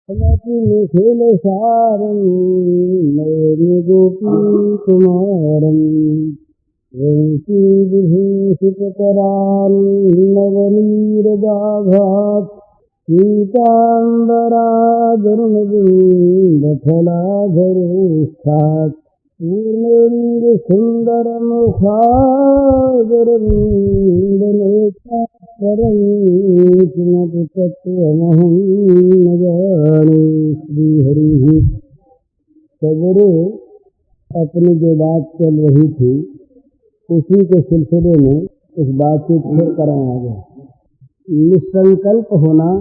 निखिल सारं नयन गोपी कुमारं वंशीविभूषितकरान् नवनीरदाभात् पीताम्बरागरुणबिम्बफलाधरोष्ठात् पूर्णेन्दुसुन्दरमुखादरविन्दनेत्रात्परं किमपि तत्त्वमहं न जाने। श्रीहरिः सवेरे अपनी जो बात चल रही थी उसी के सिलसिले में इस बातचीत फिर कराया गया। निसंकल्प होना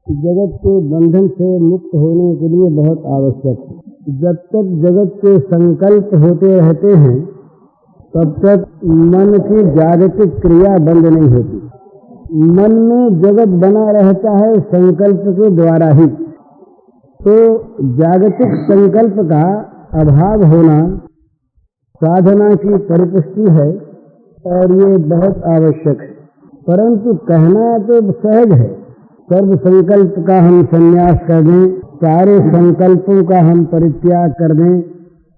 जगत के बंधन से मुक्त होने के लिए बहुत आवश्यक है। जब तक जगत के संकल्प होते रहते हैं तब तक मन की जागतिक क्रिया बंद नहीं होती। मन में जगत बना रहता है संकल्प के द्वारा ही। तो जागतिक संकल्प का अभाव होना साधना की परिपुष्टि है और ये बहुत आवश्यक है। परंतु कहना तो सहज है, सर्व संकल्प का हम संन्यास कर दें, सारे संकल्पों का हम परित्याग कर दें,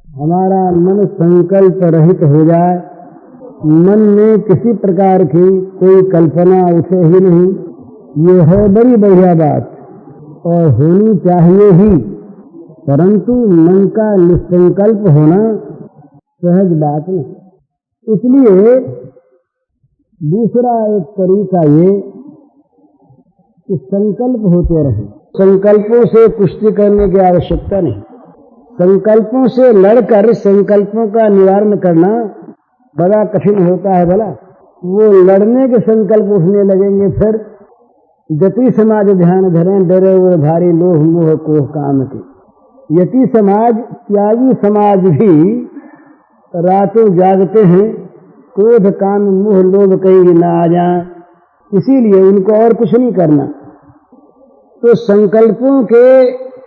हमारा मन संकल्प रहित हो जाए, मन में किसी प्रकार की कोई कल्पना उठे ही नहीं, ये है बड़ी बढ़िया बात और होनी चाहिए ही। परंतु मन का निसंकल्प होना सहज बात नहीं। इसलिए दूसरा एक तरीका ये कि संकल्प होते रहे। संकल्पों से पुष्टि करने की आवश्यकता नहीं। संकल्पों से लड़कर संकल्पों का निवारण करना बड़ा कठिन होता है। भला वो लड़ने के संकल्प उठने लगेंगे, फिर यति समाज ध्यान धरें, डरे हुए भारी लोभ मोह कोह काम के। यति समाज त्यागी समाज भी रातों जागते हैं, क्रोध काम मोह लोभ कहीं ना आ जाए, इसीलिए उनको और कुछ नहीं करना। तो संकल्पों के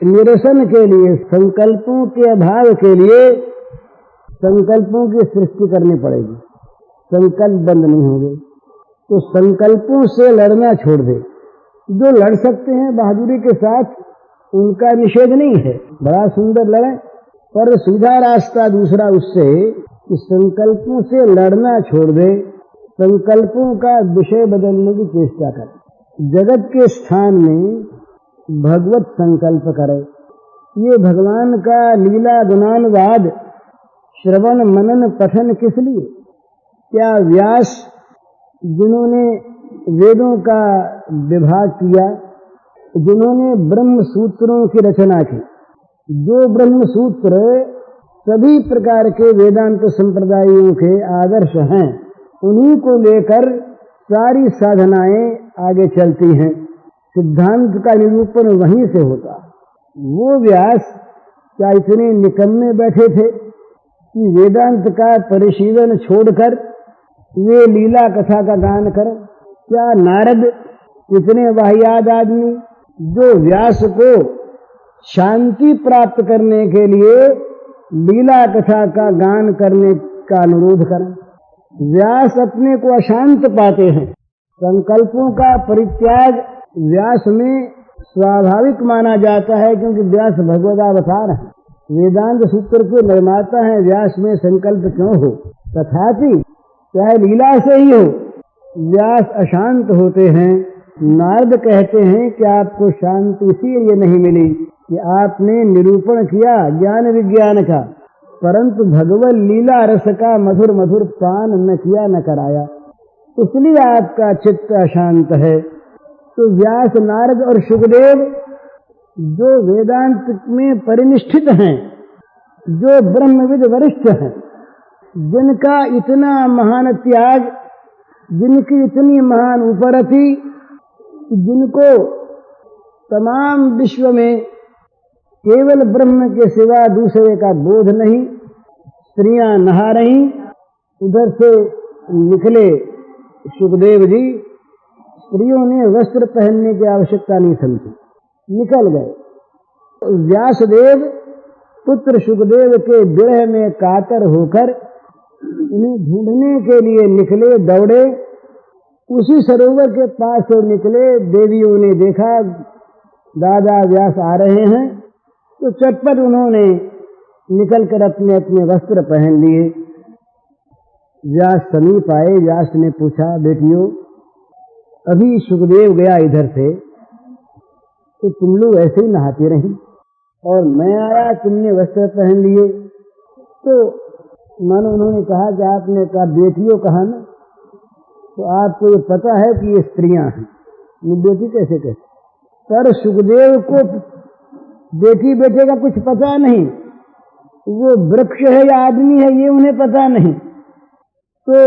निरसन के लिए, संकल्पों के अभाव के लिए संकल्पों की सृष्टि करनी पड़ेगी। संकल्प बंद नहीं होंगे तो संकल्पों से लड़ना छोड़ दे। जो लड़ सकते हैं बहादुरी के साथ, उनका निषेध नहीं है, बड़ा सुंदर लड़े, पर सीधा रास्ता दूसरा उससे कि संकल्पों से लड़ना छोड़ दे, संकल्पों का विषय बदलने की चेष्टा करे। जगत के स्थान में भगवत संकल्प करे। ये भगवान का लीला गुणानुवाद श्रवण मनन पठन किस लिए? क्या व्यास जिन्होंने वेदों का विभाग किया, जिन्होंने ब्रह्म सूत्रों की रचना की, जो ब्रह्म सूत्र सभी प्रकार के वेदांत संप्रदायों के आदर्श हैं, उन्हीं को लेकर सारी साधनाएं आगे चलती हैं। सिद्धांत का निरूपण वहीं से होता है। वो व्यास क्या इतने निकम्मे बैठे थे कि वेदांत का परिशीलन छोड़कर वे लीला कथा का गान करें? क्या नारद इतने वाहियात आदमी जो व्यास को शांति प्राप्त करने के लिए लीला कथा का गान करने का अनुरोध करें? व्यास अपने को अशांत पाते हैं। संकल्पों का परित्याग व्यास में स्वाभाविक माना जाता है, क्योंकि व्यास भगवदावतार है, वेदांत सूत्र के निर्माता हैं। व्यास में संकल्प क्यों हो? तथापि चाहे लीला से ही हो, व्यास अशांत होते हैं। नारद कहते हैं कि आपको शांति इसीलिए नहीं मिली कि आपने निरूपण किया ज्ञान विज्ञान का, परंतु भगवत लीला रस का मधुर मधुर पान न किया न कराया, इसलिए आपका चित्त अशांत है। तो व्यास, नारद और सुखदेव जो वेदांत में परिनिष्ठित हैं, जो ब्रह्मविद वरिष्ठ हैं, जिनका इतना महान त्याग, जिनकी इतनी महान उपरति, जिनको तमाम विश्व में केवल ब्रह्म के सिवा दूसरे का बोध नहीं, स्त्रियां नहा रही, उधर से निकले सुखदेव जी, स्त्रियों ने वस्त्र पहनने की आवश्यकता नहीं समझी, निकल गए। व्यासदेव पुत्र सुखदेव के विरह में कातर होकर उन्हें ढूंढने के लिए निकले, दौड़े। उसी सरोवर के पास से निकले, देवियों ने देखा दादा व्यास आ रहे हैं, तो चटपट उन्होंने निकलकर अपने अपने वस्त्र पहन लिए। व्यास समीप आए। व्यास ने पूछा, बेटियों, अभी सुखदेव गया इधर से, तो तुम लोग ऐसे ही नहाती रही, और मैं आया, तुमने वस्त्र पहन लिए। तो मानो उन्होंने कहा कि आपने कहा बेटियों कहा ना, तो आपको ये पता है कि ये स्त्रियां हैं, ये बेटी कैसे कहते? पर सुखदेव को बेटी बेटे का कुछ पता नहीं, वो वृक्ष है या आदमी है ये उन्हें पता नहीं। तो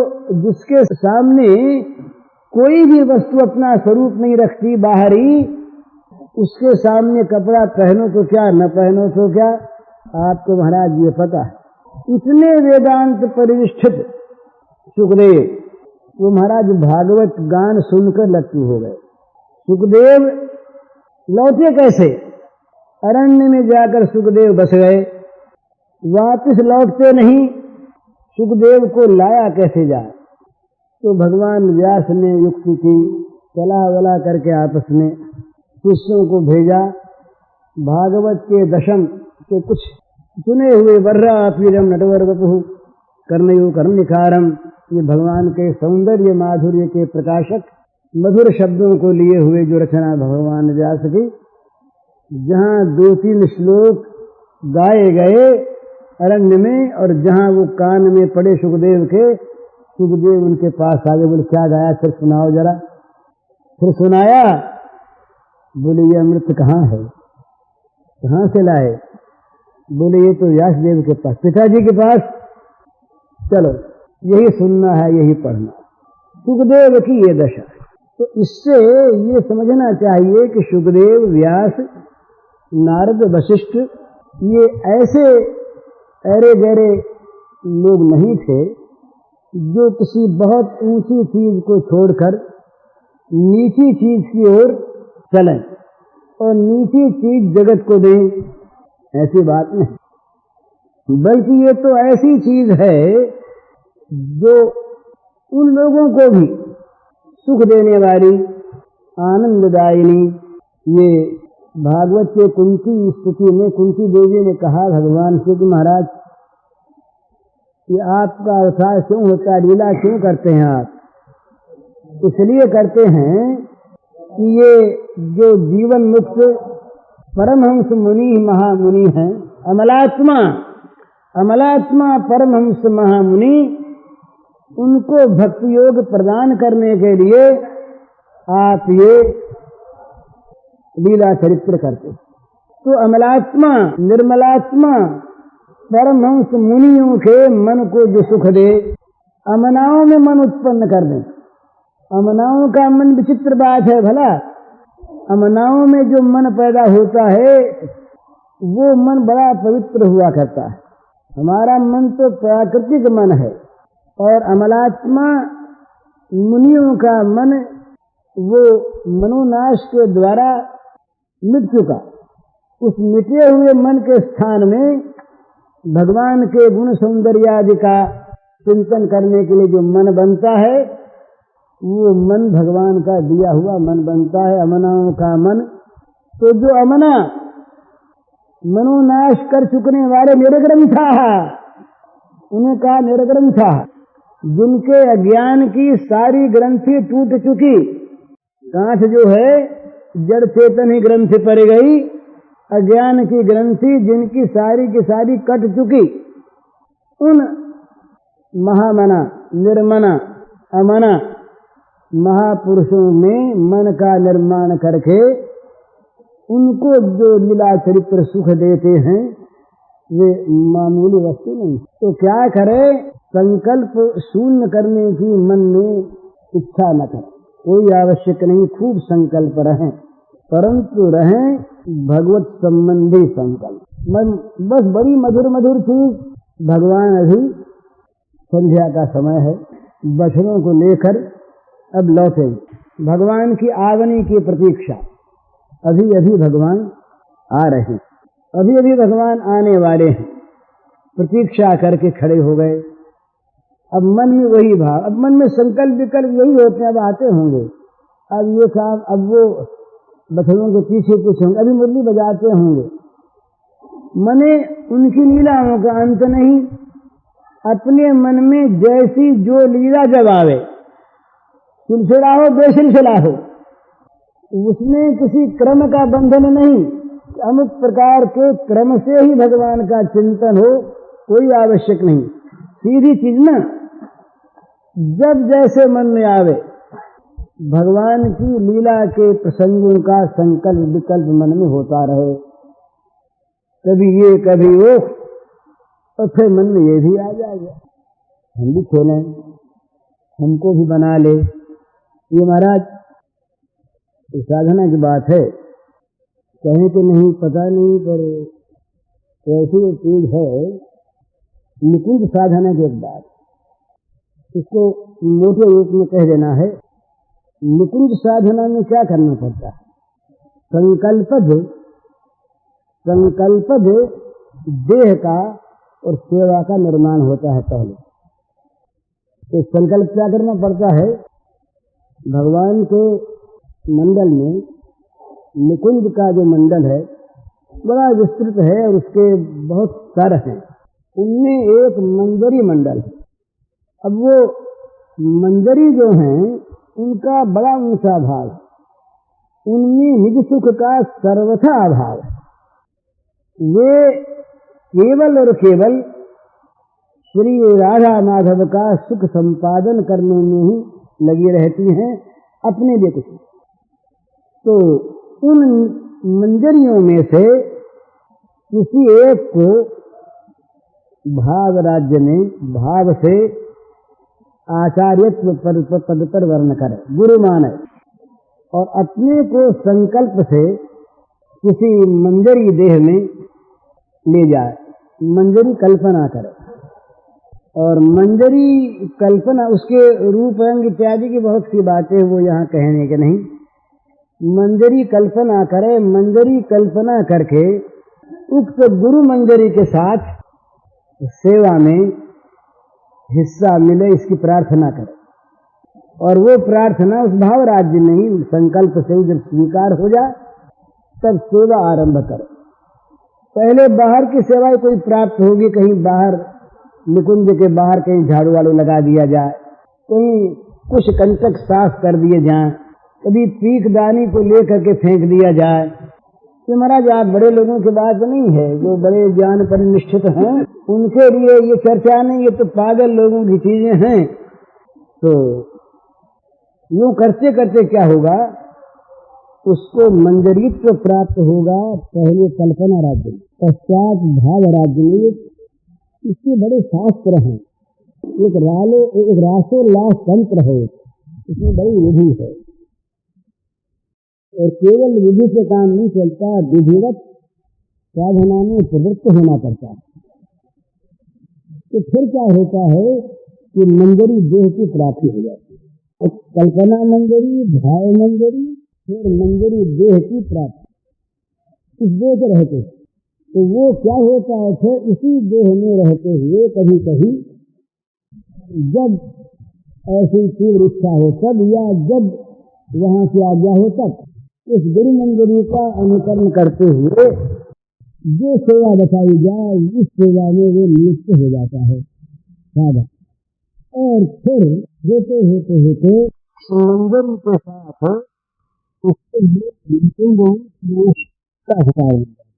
जिसके सामने कोई भी वस्तु अपना स्वरूप नहीं रखती बाहरी, उसके सामने कपड़ा पहनो तो क्या, न पहनो तो क्या, आपको महाराज ये पता है। इतने वेदांत परिनिष्ठित सुखदेव, वो महाराज भागवत गान सुनकर लट्टू हो गए। सुखदेव लौटे कैसे? अरण्य में जाकर सुखदेव बस गए, वापस लौटते नहीं। सुखदेव को लाया कैसे जाए? तो भगवान व्यास ने युक्ति की, चला वला करके आपस में शिष्यों को भेजा। भागवत के दशम के कुछ चुने हुए वर्रा पीरम नटवर वपुः कर्णयो कर्णिकारम, ये भगवान के सौंदर्य माधुर्य के प्रकाशक मधुर शब्दों को लिए हुए जो रचना भगवान व्यास की, जहाँ 2-3 श्लोक गाए गए अरण्य में, और जहाँ वो कान में पड़े सुखदेव के, सुखदेव उनके पास आगे, बोले क्या गाया, फिर सुनाओ जरा। फिर सुनाया, बोले ये अमृत कहाँ है, कहाँ से लाए? बोले ये तो व्यासदेव के पास, पिताजी के पास। चलो यही सुनना है, यही पढ़ना। सुखदेव की ये दशा है। तो इससे ये समझना चाहिए कि सुखदेव, व्यास, नारद, वशिष्ठ ये ऐसे अरे गहरे लोग नहीं थे जो किसी बहुत ऊंची चीज को छोड़कर नीची चीज की ओर चलें और नीची चीज जगत को दें, ऐसी बात नहीं। बल्कि ये तो ऐसी चीज है जो उन लोगों को भी सुख देने वाली, आनंददायिनी। ये भागवत के कुंती स्थिति में कुंती देवी ने कहा भगवान से कि महाराज ये आपका अवतार क्यों होता है, लीला क्यों करते हैं आप? इसलिए करते हैं कि ये जो जीवन मुक्त परमहंस मुनि महामुनि हैं, अमलात्मा परमहंस महामुनि, उनको भक्ति योग प्रदान करने के लिए आप ये लीला चरित्र करते। तो अमलात्मा, निर्मलात्मा परमहंस मुनियों के मन को जो सुख दे, अमनाओं में मन उत्पन्न कर दे। अमनाओं का मन विचित्र बात है भला। अमनाओं में जो मन पैदा होता है वो मन बड़ा पवित्र हुआ करता है। हमारा मन तो प्राकृतिक मन है, और अमलात्मा मुनियों का मन वो मनोनाश के द्वारा मिट चुका। उस मिटे हुए मन के स्थान में भगवान के गुण सौंदर्य आदि का चिंतन करने के लिए जो मन बनता है, वो मन भगवान का दिया हुआ मन बनता है, अमनाओं का मन। तो जो अमना मनोनाश कर चुकने वाले निर्ग्रंथा, उन्हें कहा निर्ग्रंथा, जिनके अज्ञान की सारी ग्रंथि टूट चुकी, गांठ जो है जड़ चेतन ही ग्रंथि पड़ गई, अज्ञान की ग्रंथि जिनकी सारी की सारी कट चुकी, उन महामना, निर्मना, अमना महापुरुषों में मन का निर्माण करके उनको जो लीला चरित्र सुख देते हैं वे मामूली वस्तु नहीं। तो क्या करे, संकल्प शून्य करने की मन में इच्छा न करे, कोई आवश्यक नहीं, खूब संकल्प रहें, परंतु रहें भगवत संबंधी संकल्प। बस बड़ी मधुर मधुर चीज। भगवान अभी संध्या का समय है, बछड़ों को लेकर अब लौटे। भगवान की आगमन की प्रतीक्षा, अभी अभी भगवान आ रहे हैं, अभी अभी भगवान आने वाले हैं, प्रतीक्षा करके खड़े हो गए। अब मन में वही भाव, अब मन में संकल्प विकल्प यही होते हैं, अब आते होंगे, अब ये साहब, अब वो बछड़ों के पीछे कुछ होंगे, अभी मुरली बजाते होंगे, मने उनकी लीलाओं का अंत नहीं। अपने मन में जैसी जो लीला जब आवे, सिलसिला हो बेसिलसिला हो, उसमें किसी क्रम का बंधन नहीं, अमुक प्रकार के क्रम से ही भगवान का चिंतन हो, कोई आवश्यक नहीं। सीधी चीज ना, जब जैसे मन में आवे भगवान की लीला के प्रसंगों का संकल्प विकल्प मन में होता रहे, कभी ये कभी वो, और फिर मन में ये भी आ जाएगा, हम भी खेलें, हमको भी बना ले। ये महाराज साधना की बात है, कहें कि नहीं पता नहीं, पर ऐसी एक चीज है निकुंज साधना की एक बात, इसको मोटे रूप में कह देना है। निकुंज साधना में क्या करना पड़ता है? संकल्पज देह का और सेवा का निर्माण होता है पहले। तो संकल्प क्या करना पड़ता है? भगवान के मंडल में निकुंज का जो मंडल है बड़ा विस्तृत है और उसके बहुत स्तर हैं। उनमें एक मंजरी मंडल है। अब वो मंजरी जो हैं उनका बड़ा ऊंचा भाव है, उनमें निज सुख का सर्वथा अभाव है। वे केवल और केवल श्री राधा माधव का सुख संपादन करने में ही लगी रहती हैं, अपने लिए कुछ। तो उन मंजरियों में से किसी एक को भाव राज्य में भाव से आचार्यत्व पद पर वर्ण करे, गुरु माने, और अपने को संकल्प से किसी मंजरी देह में ले जाए, मंजरी कल्पना करे। और मंजरी कल्पना, उसके रूप रंग इत्यादि की बहुत सी बातें वो यहाँ कहने के नहीं। मंजरी कल्पना करे, मंजरी कल्पना करके उक्त गुरु मंजरी के साथ सेवा में हिस्सा मिले, इसकी प्रार्थना करे। और वो प्रार्थना उस भाव राज्य में ही संकल्प से जब स्वीकार हो जाए तब सेवा आरंभ करे। पहले बाहर की सेवा कोई प्राप्त होगी, कहीं बाहर निकुंज के बाहर कहीं झाड़ू वाड़ू लगा दिया जाए, कहीं कुछ कंटक साफ कर दिए जाए, कभी पीकदानी को लेकर के फेंक दिया जाए। तो महाराज आप बड़े लोगों की बात नहीं है, जो बड़े ज्ञान पर निष्ठित हैं उनके लिए ये चर्चा नहीं, ये तो पागल लोगों की चीजें हैं। तो यूं करते करते क्या होगा, उसको मंजरीत्व प्राप्त होगा। पहले कल्पना राज्य, पश्चात भाव राज्य में। इसके बड़े शास्त्र हैं, एक रासोल्लास तंत्र है, इसमें बड़ी विधि है। और केवल विधि से काम नहीं चलता, विधिवत साधना में प्रवृत्त होना पड़ता है। तो फिर क्या होता है कि मंजरी देह की प्राप्ति हो जाती है। तो कल्पना मंजरी, भाव मंजरी, फिर मंजरी देह की प्राप्ति, इस देह के रहते। तो वो क्या होता है, फिर इसी देह में रहते हुए कभी कभी जब ऐसी तीव्र इच्छा हो तब, या जब वहां से आज्ञा हो तब, इस गुरु मंजरी का अनुकरण करते हुए जो सेवा बताई जाए इस सेवा में वो नियुक्त हो जाता है साधक। और फिर होते होते होते मंजरी के साथ उसके प्रवेश का अधिकार होता है।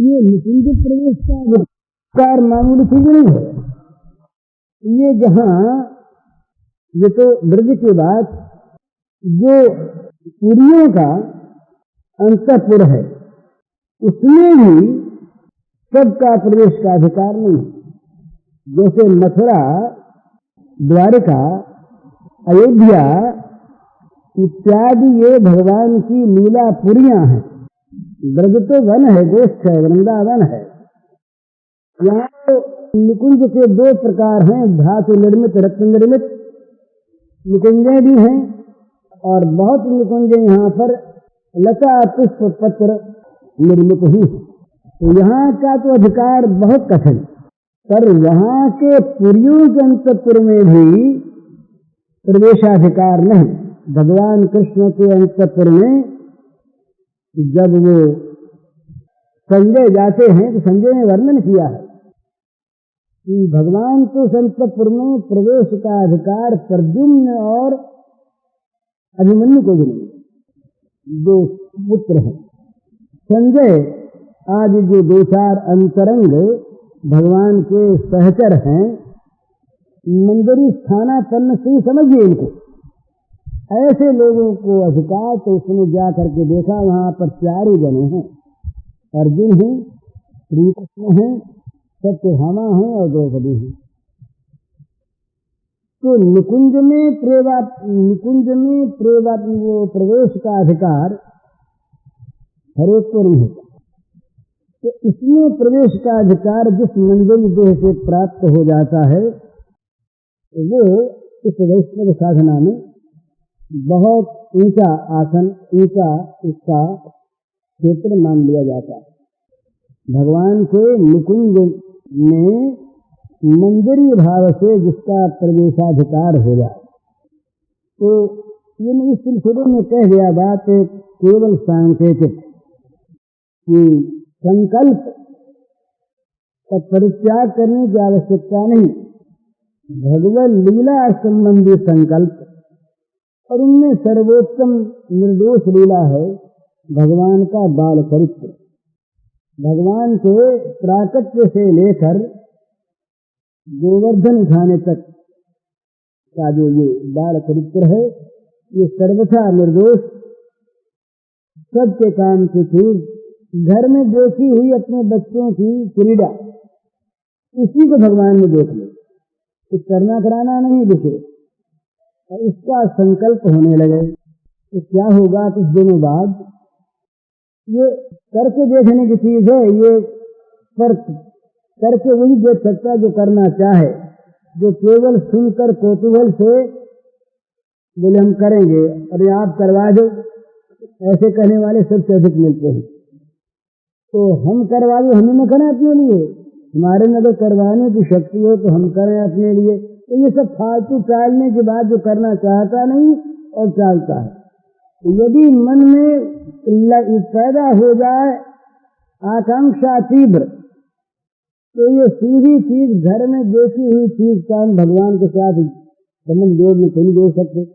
ये निकुंज प्रवेश का अधिकार मामूली चीज नहीं है। ये जहाँ, ये तो ब्रज की बात, जो पुरियों का अंतःपुर है उसमें भी सबका प्रवेश का अधिकार नहीं। जैसे मथुरा, द्वारिका, अयोध्या इत्यादि ये भगवान की लीला पुरियां हैं। ब्रज तो वन है, गोष्ठ है, वृंदावन है। यहाँ तो निकुंज के दो प्रकार हैं, धातु निर्मित, रत्न निर्मित निकुंजें भी हैं, और बहुत निकुंजें यहाँ पर लता पुष्प पत्र निर्मित ही। तो यहाँ का तो अधिकार बहुत कठिन, पर वहाँ के पुरियों के अंतःपुर में भी प्रवेशाधिकार नहीं। भगवान कृष्ण के अंतःपुर में जब वो संजय जाते हैं तो संजय ने वर्णन किया है कि भगवान को संतपुर में प्रवेश का अधिकार प्रद्युम्न और अभिमन्यु को भी नहीं, जो पुत्र हैं। संजय आज जो दो चार अंतरंग भगवान के सहचर हैं, मंजरी स्थानापन्न से समझिए इनको, ऐसे लोगों को अधिकार। तो उसने जा करके देखा, वहां पर चारों जने हैं, अर्जुन हैं, श्री कृष्ण हैं, सत्यभामा हैं और द्रौपदी हैं। तो निकुंज में प्रवेश का अधिकार हर एक को नहीं होता। तो इसमें प्रवेश का अधिकार जिस मंजरी देह से प्राप्त हो जाता है, वो इस वैष्णव साधना में बहुत ऊंचा आसन, ऊंचा उसका क्षेत्र मान लिया जाता है। भगवान के निकुंज में मंजरी भाव से जिसका प्रवेशाधिकार हो जाए, तो ये इस सिलसिले में कह दिया बात केवल सांकेतिक कि संकल्प का परित्याग करने की आवश्यकता नहीं। भगवत लीला संबंधी संकल्प, और उनमें सर्वोत्तम निर्दोष लीला है भगवान का बाल चरित्र। भगवान के प्राकट्य से लेकर गोवर्धन उठाने तक का जो ये बाल चरित्र है, ये सर्वथा निर्दोष, सबके काम की चीज, घर में देखी हुई अपने बच्चों की क्रीड़ा, उसी को भगवान ने देख ली, कुछ करना कराना नहीं दिखे, और इसका संकल्प होने लगे। तो क्या होगा कुछ दिनों बाद, ये करके देखने की चीज है, ये पर करके वही देख सकता जो करना चाहे। जो केवल सुनकर कौतूहल से बोले हम करेंगे, अरे आप करवा दो, ऐसे कहने वाले सबसे अधिक मिलते हैं। तो हम करवा दो, हमें न करें अपने लिए, हमारे में अगर करवाने की शक्ति हो तो हम करें अपने लिए। तो ये सब फालतू टालने के बाद जो करना चाहता नहीं और चालता है। तो यदि मन में पैदा हो जाए आकांक्षा तीव्र, तो ये सीधी चीज, घर में देखी हुई चीज का हम भगवान के साथ संबंध जोड़ में नहीं जोड़ सकते।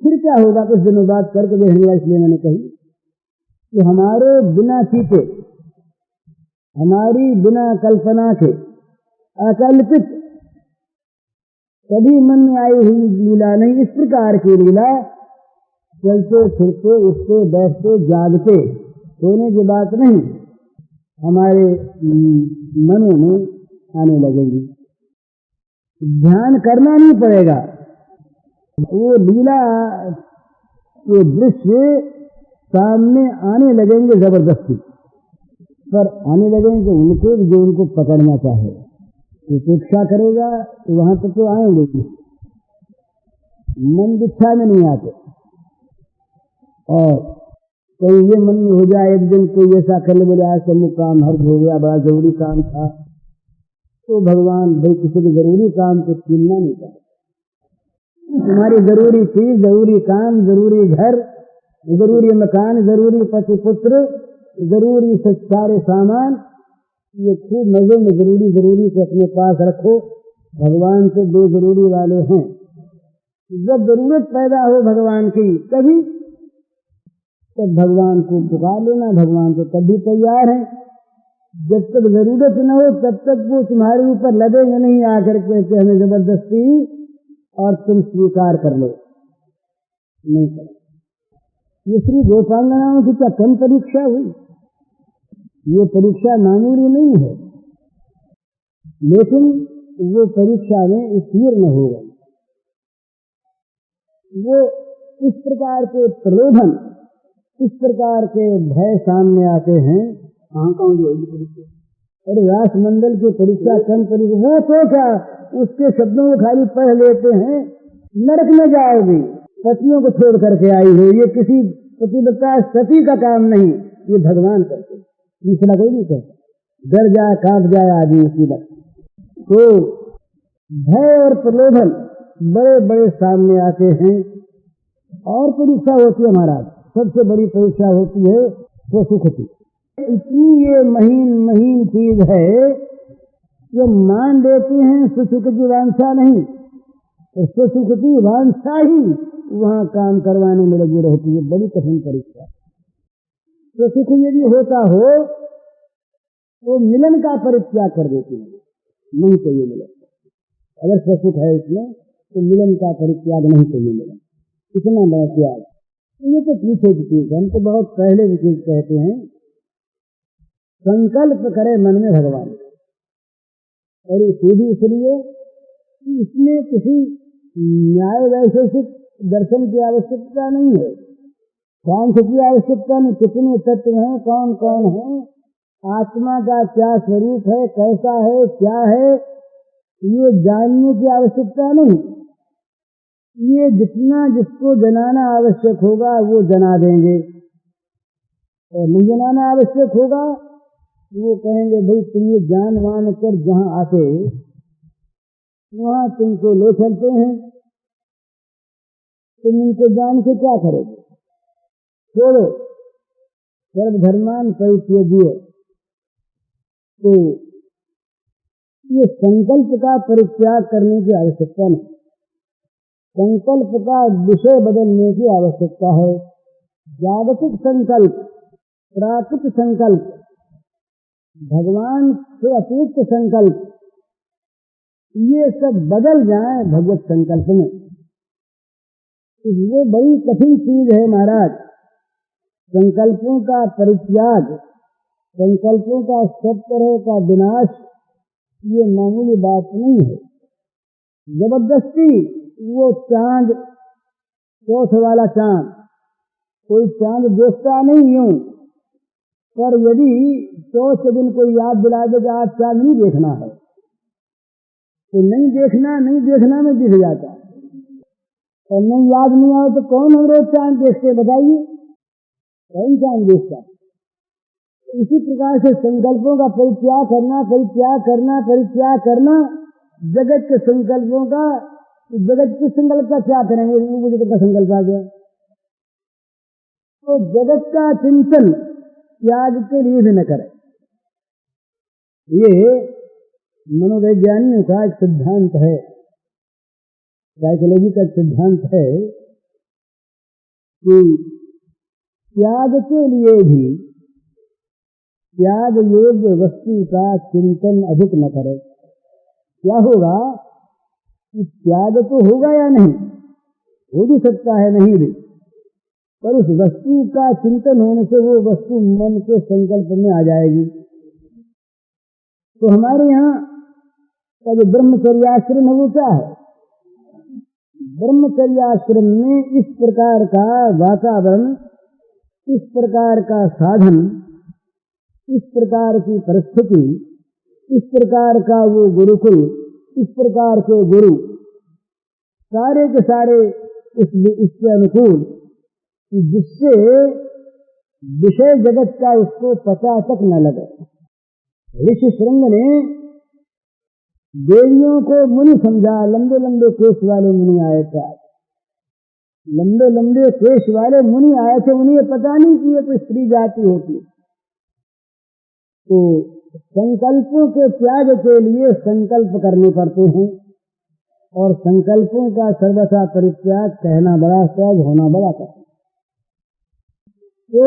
फिर क्या होगा कुछ दिनों बाद करके देखने वाले, इसलिए मैंने कही कि हमारे बिना चीते, हमारी बिना कल्पना के अकल्पित कभी मन में आई हुई लीला नहीं। इस प्रकार की लीला चलते फिरते, उठते बैठते जागते सोने की बात नहीं, हमारे मनों में आने लगेंगी। ध्यान करना नहीं पड़ेगा, वो लीला के दृश्य सामने आने लगेंगे जबरदस्ती, पर आने लगेंगे उनको जो उनको पकड़ना चाहे। उपेक्षा करेगा तो वहां तक तो आएंगे, मन दीक्षा में नहीं आते। और कहीं ये मन में हो जाए एक दिन कोई ऐसा करने बोले आज से काम हर्ज हो गया, बड़ा जरूरी काम था, तो भगवान भाई किसी के जरूरी काम को छीनना नहीं चाहते। तुम्हारी जरूरी चीज, जरूरी काम, जरूरी घर, जरूरी मकान, जरूरी पति पुत्र, जरूरी सारे सामान, ये खूब मजे में जरूरी से अपने पास रखो। भगवान से दो जरूरी वाले हैं। जब जरूरत पैदा हो भगवान की कभी, तब भगवान को पुकार लेना, भगवान को तब भी तैयार है। जब तक जरूरत न हो तब तक वो तुम्हारे ऊपर लदेंगे नहीं आकर के हमें जबरदस्ती और तुम स्वीकार कर लो, नहीं कर। ये श्री गोपांगनाओं की क्या कम परीक्षा हुई? ये परीक्षा मामूली नहीं है, लेकिन वो परीक्षा में उत्तीर्ण हो गए। वो इस प्रकार के प्रलोभन, इस प्रकार के भय सामने आते हैं। कौन जो परीक्षा, अरे राष्ट्रमंडल की परीक्षा कम परीक्षा, वो तो क्या उसके शब्दों को खाली पढ़ लेते हैं, नरक में जाओगी, पतियों को छोड़ करके आई हो। ये किसी पतिव्रता सती का काम नहीं, ये भगवान करते, दूसरा कोई नहीं करता। डर जाए कांप जाए आदमी उसी वक्त। तो भय और प्रलोभन बड़े बड़े सामने आते हैं। और परीक्षा होती है महाराज, सबसे बड़ी परीक्षा होती है स्वसुख की। इतनी ये महीन महीन चीज है, जो मान देते हैं सुसुख की वांछा नहीं, तो सुसुख की वांछा ही वहां काम करवाने में लगी रहती है। बड़ी कठिन परीक्षा। सुसुख यदि होता हो तो मिलन का परित्याग कर देती है, नहीं चाहिए मिलन। अगर सुसुख है इसमें तो मिलन का परित्याग नहीं चाहिए मिलन। कितना बड़ा त्याग। ये तो पीछे की चीज, हम तो बहुत पहले की चीज कहते हैं। संकल्प करे मन में भगवान, और ये भी इसलिए कि इसमें किसी न्याय वैशेषिक दर्शन की आवश्यकता नहीं है, सांख्य की आवश्यकता नहीं। कितने तत्व हैं, कौन कौन है, आत्मा का क्या स्वरूप है, कैसा है, क्या है, ये जानने की आवश्यकता नहीं। ये जितना जिसको जनाना आवश्यक होगा वो जना देंगे, और नहीं जनाना आवश्यक होगा वो कहेंगे भाई तुम ये जान मान कर जहां आते वहां तुमको ले चलते हैं, तुम इनको जान के क्या करोगे, छोड़ो, सर्वधर्मान परित्यज्य। तो ये संकल्प का परित्याग करने की आवश्यकता नहीं, संकल्प का विषय बदलने की आवश्यकता है। जागतिक संकल्प, प्राकृत संकल्प, भगवान से अतिरिक्त संकल्प, ये सब बदल जाए भगवत संकल्प में। ये बड़ी कठिन चीज है महाराज। संकल्पों का परित्याग, संकल्पों का सब तरह का विनाश, ये मामूली बात नहीं है। जबरदस्ती वो चांद, चौथ वाला चांद, कोई चांद देखता नहीं यूं, पर यदि चौथ के दिन कोई याद दिला दे कि आज चांद नहीं देखना है, तो नहीं देखना में दिख जाता है। और नहीं याद नहीं आए तो कौन हम रोज चांद देखते, बताइए, कौन चांद देखता। इसी प्रकार से संकल्पों का परित्याग करना, परित्याग करना, परित्याग करना, जगत के संकल्पों का। जगत के संकल्प का क्या करेंगे, वो जगत का संकल्प आ गया। तो जगत का चिंतन त्याग के लिए भी न करें। ये मनोवैज्ञानिकों का एक सिद्धांत है, साइकोलॉजी का एक सिद्धांत है कि त्याग के लिए भी त्याग योग्य वस्तु का चिंतन अधिक न करे। क्या होगा कि त्याग तो होगा या नहीं, हो भी सकता है, नहीं भी, पर उस वस्तु का चिंतन होने से वो वस्तु मन के संकल्प में आ जाएगी। तो हमारे यहाँ का जो ब्रह्मचर्याश्रम है वो क्या है? ब्रह्मचर्याश्रम में इस प्रकार का वातावरण, इस प्रकार का साधन, इस प्रकार की परिस्थिति, इस प्रकार का वो गुरुकुल, इस प्रकार के गुरु, सारे के सारे इसके अनुकूल, जिससे विषय जगत का उसको पता तक न लगे। ऋषि श्रृंग ने देवियों को मुनि समझा, लंबे लंबे केश वाले मुनि आए थे, लंबे लंबे केश वाले मुनि आए थे, उन्हें पता नहीं कि ये कोई स्त्री जाति होती। तो संकल्पों के त्याग के लिए संकल्प करने पड़ते हैं, और संकल्पों का सर्वथा परित्याग कहना बड़ा सहज, होना बड़ा कठिन। तो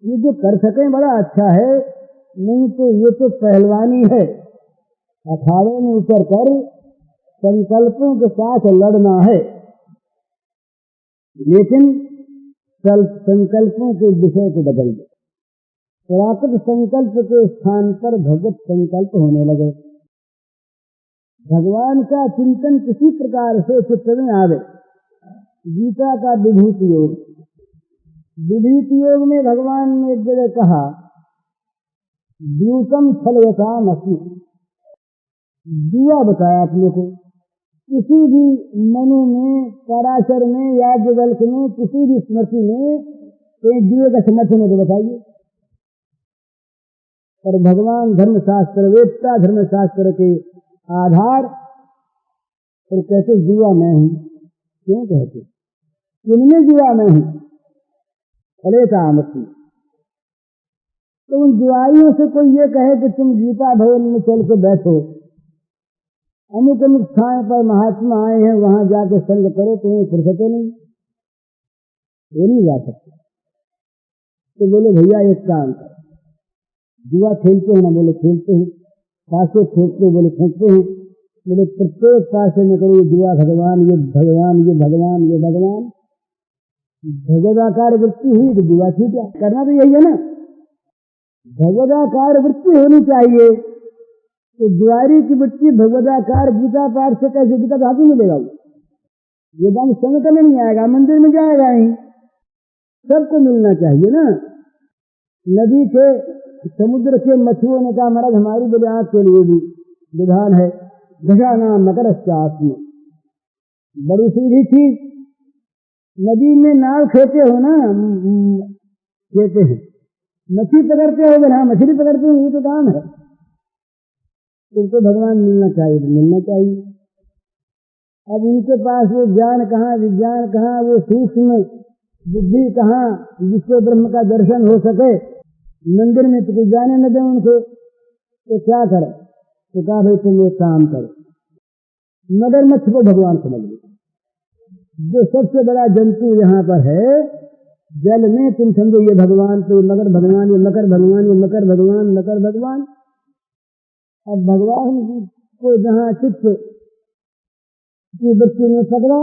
ये जो कर सकें बड़ा अच्छा है, नहीं तो ये तो पहलवानी है, अखाड़े में उतर कर संकल्पों के साथ लड़ना है। लेकिन संकल्पों के विषय को बदल दे, प्राकृत संकल्प के स्थान पर भगवत संकल्प होने लगे। भगवान का चिंतन किसी प्रकार से चित्त में आवे। गीता का विभूति योग, विभूति योग में भगवान ने एक जगह कहा, द्यूतम फलवताम अस्मि, दिया बताया अपने को। किसी भी मनु में, पराशर में, याज्ञवल्क्य में, किसी भी स्मृति में कोई दिए का समर्थन है तो बताइए। और भगवान धर्मशास्त्र वेदता, धर्मशास्त्र के आधार पर कहते जीवा मैं हूं। क्यों कहते? इनमें जीवा मैं हूं, फले का आमती, तो उन जुआरियों से कोई ये कहे कि तुम गीता भवन में चल के बैठो, अमुक अमुक स्थान पर महात्मा आए हैं वहां जाके संग करो, तुम्हें फुर्सत नहीं, ये नहीं जा सकता। तो बोले भैया एक काम करो, जुआ खेलते हैं ना? बोले खेलते हैं। पासे फेंकते हो? बोले फेंकते हैं। बोले प्रत्येक पासे में करो जुआ भगवान, ये भगवान, ये भगवान, ये भगवान। भगवदाकार वृत्ति हुई तो जुआ ठीक है, करना तो यही है ना। भगवदाकार वृत्ति होनी चाहिए। तो जुआरी की वृत्ति भगवदाकार गीता पाठ से कैसे? गीता कहाँ से मिलेगा? ये दान संग करने नहीं आएगा, मंदिर में जाएगा ही। सबको मिलना चाहिए ना। नदी के समुद्र के मछुओं ने कहा महाराज हमारी बुनियाद के लिए भी विधान है, गजा नाम मकर में बड़ी सीधी थी। नदी में नाव खेते हो ना, खेते हैं, मछली पकड़ते हो? हाँ मछली पकड़ते हो, ये तो काम है। तुमको भगवान मिलना चाहिए तो मिलना चाहिए। अब उनके पास वो ज्ञान कहाँ, विज्ञान कहाँ, वो सूक्ष्म बुद्धि कहाँ जिससे ब्रह्म का दर्शन हो सके। मंदिर में तो कुछ जाने न दे उनको, तो क्या करे? तो कहा भाई तुम एक काम करो, मगरमच्छ को भगवान समझ लो। जो सबसे बड़ा जंतु यहाँ पर है जल में, तुम समझो ये भगवान, तो मगर भगवान, ये मकर भगवान, ये मकर भगवान, मकर भगवान। अब भगवान को जहाँ चित्त की वृत्ति में पकड़ा,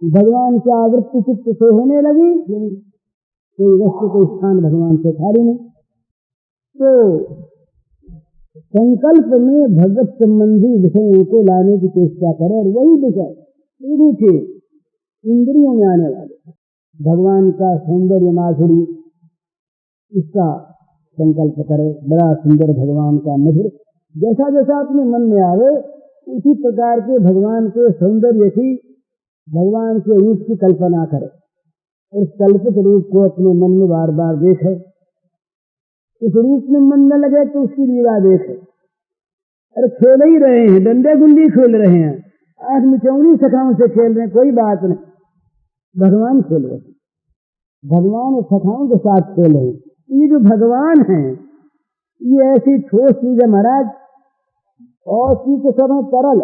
भगवान की आवृत्ति चित्त से होने लगी, कोई वस्तु कोई स्थान भगवान से खाली नहीं। तो संकल्प में भगवत संबंधी विषयों को लाने की चेष्टा करें, और वही विषय सीधी थे इंद्रियों में आने वाले भगवान का सौंदर्य माधुरी, इसका संकल्प करे। बड़ा सुंदर भगवान का मधुर, जैसा जैसा अपने मन में आवे उसी प्रकार के भगवान के सौंदर्य की, भगवान के रूप की कल्पना करे। उस कल्पित रूप को अपने मन में बार बार देखे। उस रूप में मन न लगे तो उसकी लीला देखे। अरे खेल ही रहे हैं, डंडे गुंडी खेल रहे हैं, आंख मिचौनी सखाओं से खेल रहे हैं, कोई बात नहीं, भगवान खेल रहे हैं, भगवान सखाओं के साथ खेल रहे हैं। ये जो भगवान है ये ऐसी ठोस चीज है महाराज, और चीज के समय तरल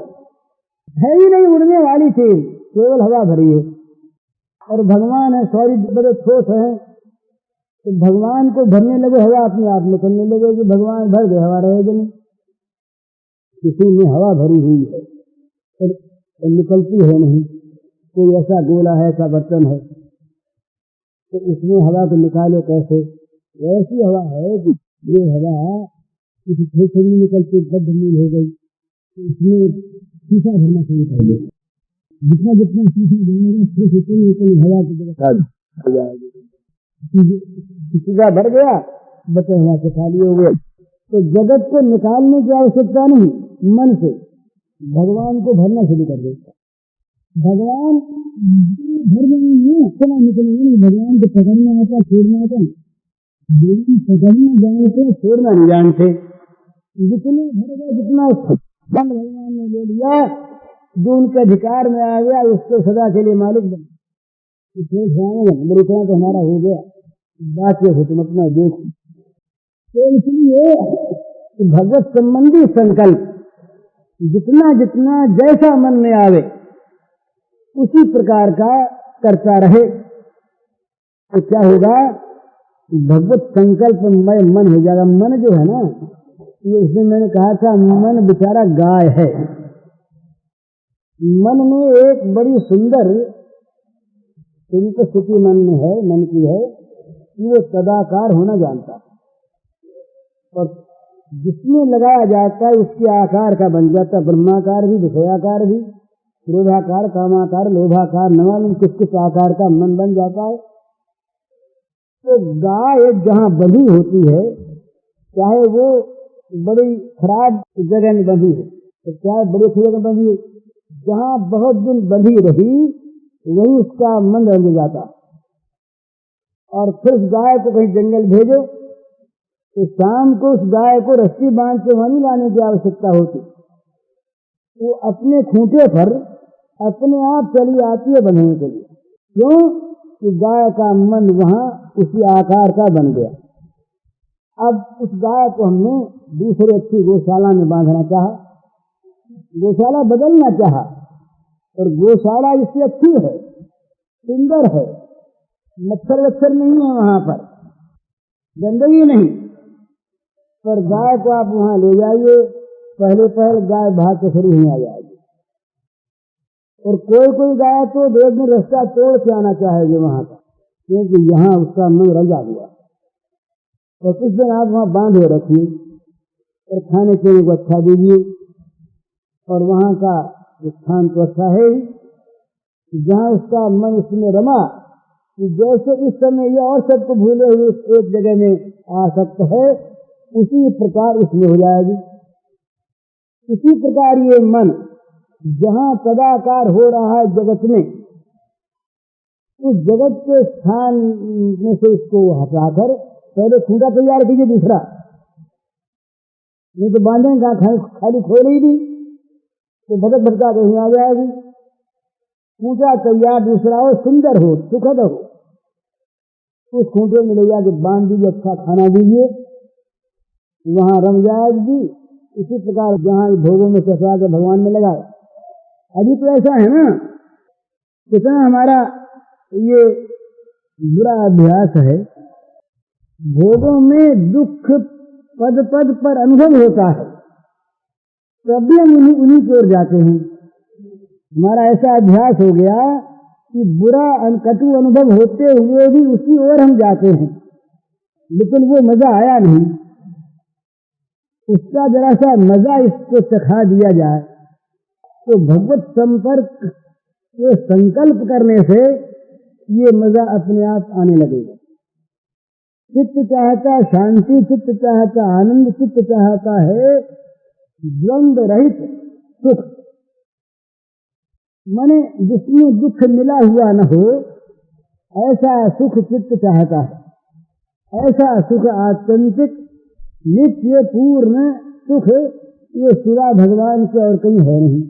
है ही नहीं, उड़ने वाली चीज, केवल हवा भरी है। और भगवान है सॉरी बड़े ठोस है, तो भगवान को भरने लगे हवा अपने आप में करने लगे कि भगवान भर गए, हवा रहेगी नहीं। किसी में हवा भरी हुई है और निकलती है नहीं, कोई ऐसा गोला है, ऐसा बर्तन है, तो इसमें हवा को निकाले कैसे? ऐसी हवा है कि ये हवा किसी फेफड़े में निकलती बद्ध मील हो गई, तो इसमें शीशा भरना चाहिए पहले। जितना जितना शीशा भरेगा फिर उतनी हवा की जगह हो जाएगी। शीशा भर गया, बचे हवा से खाली हो गए। तो जगत को निकालने की आवश्यकता नहीं, मन से भगवान को भरना शुरू कर देता। भगवान भर में इतना निकलेंगे नहीं, भगवान को पकड़ना आता, छोड़ना आता, पकड़ना जानते, छोड़ना नहीं जानते। जितने भर गए, जितना भगवान ने ले लिया, जो उनके अधिकार में आ गया उसको सदा के लिए मालिक बन। इतना तो हमारा हो गया, बात ये तुम अपना देख। तो इसलिए भगवत संबंधी संकल्प जितना जितना जैसा मन में आवे उसी प्रकार का करता रहे, तो क्या होगा? भगवत संकल्प में मन हो जाएगा। मन जो है ना, ये उसमें मैंने कहा था मन बेचारा गाय है। मन में एक बड़ी सुंदर स्थिति मन में है, मन की है, ये सदाकार होना जानता है, और जिसमें लगाया जाता है उसके आकार का बन जाता है। ब्रह्माकार भी, विषयाकार भी, क्रोधाकार, कामाकार, लोभाकार, न मालूम किस किस आकार का मन बन जाता है। तो गाय जहाँ बंधी होती है, चाहे वो बड़ी खराब जगह में बंधी है, तो चाहे बड़ी अच्छी जगह बंधी है, जहाँ बहुत दिन बंधी रही वही उसका मन रंग जाता। और फिर उस गाय को कहीं जंगल भेजो तो शाम को उस गाय को रस्सी बांध के वहीं लाने की आवश्यकता होती, वो अपने खूंटे पर अपने आप चली आती है बंधने के लिए। क्यों? कि गाय का मन वहां उसी आकार का बन गया। अब उस गाय को हमने दूसरे अच्छी गौशाला में बांधना चाहा, गौशाला बदलना चाहा, और गौशाला इससे अच्छी है, सुंदर है, मच्छर वच्छर नहीं है वहां पर, गंदगी नहीं, पर गाय को आप वहां ले जाइए, पहले गाय भाग के खड़ी नहीं आ जाएगी। और कोई गाय तो देश में रास्ता तोड़ के आना चाहेगी वहां का, क्योंकि यहाँ उसका मुंह रंगा हुआ। तो कुछ दिन आप वहां बांधे रखिए और खाने पीने को अच्छा दीजिए, और वहां का स्थान तो अच्छा है ही, जहाँ उसका मन उसमें रमा, कि जैसे इस समय यह और सबको भूले हुए एक जगह में आ सकता है, उसी प्रकार उसमें हो जाएगी। इसी प्रकार ये मन जहाँ सदाकार हो रहा है जगत में, उस जगत के स्थान में से इसको हटाकर पहले खूंटा तैयार कीजिए दूसरा, नहीं तो बांधें कहाँ, खाली खोल ही दी तो भटक भटका कहीं आ जाएगी। खूंटा तैयार दूसरा हो, सुंदर हो, सुखद हो, उस खूंटे में ले जाके बांध दीजिए, अच्छा खाना दीजिए, वहां रम जाएगी। इसी प्रकार जहां भोगों में चढ़ा के भगवान में लगाए। अभी तो ऐसा है ना, कितना हमारा ये बुरा अभ्यास है, भोगों में दुख पद पद पर अनुभव होता है, तभी हम उन्हीं की ओर जाते हैं। हमारा ऐसा अभ्यास हो गया कि बुरा कटु अनुभव होते हुए भी उसी ओर हम जाते हैं, लेकिन वो मजा आया नहीं, उसका जरा सा मजा इसको चखा दिया जाए तो भगवत संपर्क के संकल्प करने से ये मजा अपने आप आने लगेगा। चित्त चाहता शांति, चित्त चाहता आनंद, चित्त चाहता है द्वंद्व रहित सुख, माने जिसमें दुख मिला हुआ न हो, ऐसा सुख चित्त चाहता है। ऐसा सुख आत्यंतिक नित्य पूर्ण सुख ये सिवा भगवान के और कहीं है नहीं।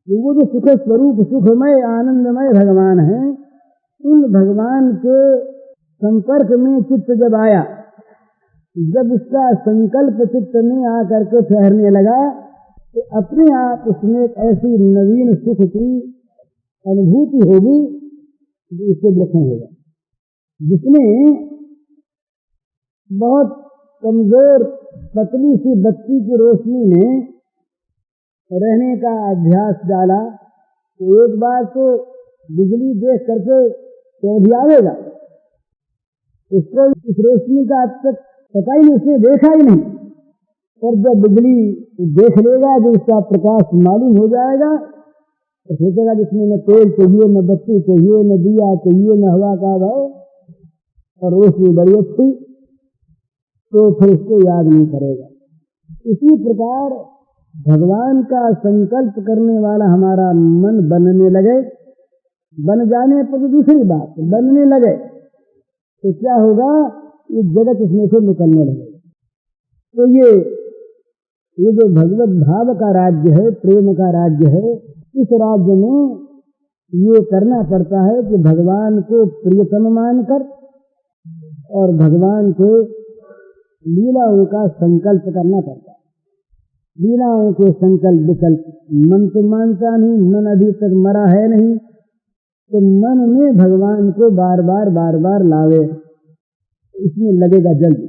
वो जो सुख स्वरूप सुखमय आनंदमय भगवान है, उन भगवान के संपर्क में चित्त जब आया, जब उसका संकल्प चित्त में आकर के ठहरने लगा, तो अपने आप उसमें एक ऐसी नवीन सुख की अनुभूति होगी जो इससे विलक्षण होगा। जिसने बहुत कमजोर पतली सी बत्ती की रोशनी में रहने का अभ्यास डाला, तो एक बार तो बिजली देख करके चौंधी आएगा, उसको इस रोशनी का अब तक पता ही नहीं, उसने देखा ही नहीं, और जब बिजली देख लेगा जो इसका प्रकाश मालूम हो जाएगा, तो सोचेगा जिसमें न तेल चाहिए, न बत्ती चाहिए, न दिया चाहिए, न हवा का भाव, और रोशनी बड़ी अच्छी, तो फिर उसको याद नहीं करेगा। इसी प्रकार भगवान का संकल्प करने वाला हमारा मन बनने लगे, बन जाने पर तो दूसरी बात, बनने लगे तो क्या होगा, ये जगत इसमें से निकलने लगेगा। तो ये जो भगवत भाव का राज्य है, प्रेम का राज्य है, इस राज्य में ये करना पड़ता है कि भगवान को प्रियतम मानकर और भगवान के लीलाओं का संकल्प करना पड़ता है। लीलाओं के संकल्प विकल्प मन तो मानता नहीं, मन अभी तक मरा है नहीं, तो मन में भगवान को बार बार लावे, इसमें लगेगा जल्दी।